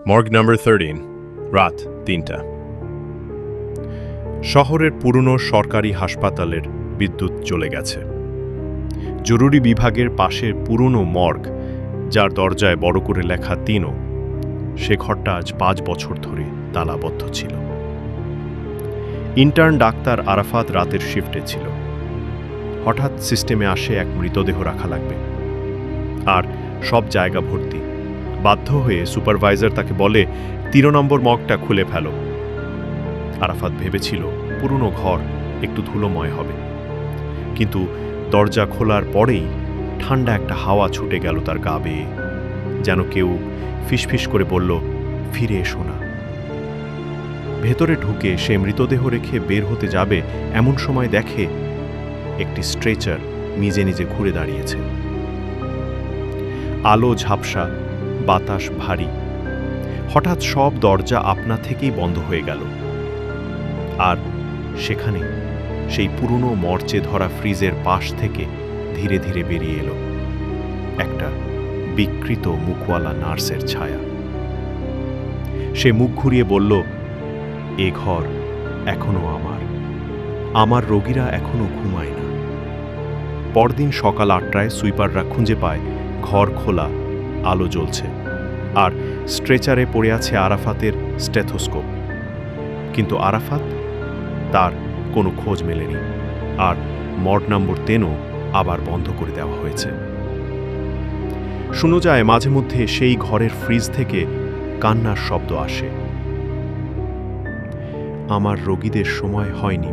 Morgue number 13, রাত 3টা। শহরের পুরনো সরকারি হাসপাতালের বিদ্যুৎ চলে গেছে। জরুরি বিভাগের পাশের পুরনো মর্গ, যার দরজায় বড় করে লেখা 3, সে ঘরটা আজ 5 বছর ধরে তালাবদ্ধ ছিল। ইন্টার্ন ডাক্তার আরাফাত রাতের শিফটে ছিল। হঠাৎ সিস্টেমে আসে এক মৃতদেহ রাখা লাগবে, আর সব জায়গা ভর্তি। বাধ্য হয়ে সুপারভাইজার তাকে বলে 3 নম্বর মগটা খুলে ফেলো। আরাফাত ভেবেছিল পুরনো ঘর একটু ধুলোময় হবে, কিন্তু দরজা খোলার পরেই ঠান্ডা একটা হাওয়া ছুটে গেল তার গা বেয়ে, যেন কেউ ফিসফিস করে বলল, ফিরে এসো না। ভেতরে ঢুকে সে মৃতদেহ রেখে বের হতে যাবে, এমন সময় দেখে একটি স্ট্রেচার নিজে নিজে ঘুরে দাঁড়িয়েছে। আলো ঝাপসা, বাতাস ভারী। হঠাৎ সব দরজা আপনা থেকেই বন্ধ হয়ে গেল, আর সেখানে সেই পুরনো মরচে ধরা ফ্রিজের পাশ থেকে ধীরে ধীরে বেরিয়ে এলো একটা বিকৃত মুখওয়ালা নার্সের ছায়া। সে মুখ ঘুরিয়ে বলল, এ ঘর এখনো আমার রোগীরা এখনো ঘুমায় না। পরদিন সকাল 8টায় সুইপাররা খুঁজে পায় ঘর খোলা, আলো জ্বলছে, আর স্ট্রেচারে পড়ে আছে আরাফাতের স্টেথোস্কোপ। কিন্তু আরাফাত, তার কোনো খোঁজ মেলেনি, আর মর্গ নম্বর 10 আবার বন্ধ করে দেওয়া হয়েছে। শোনা যায় মাঝে মধ্যে সেই ঘরের ফ্রিজ থেকে কান্নার শব্দ আসে। আমার রোগীদের সময় হয়নি।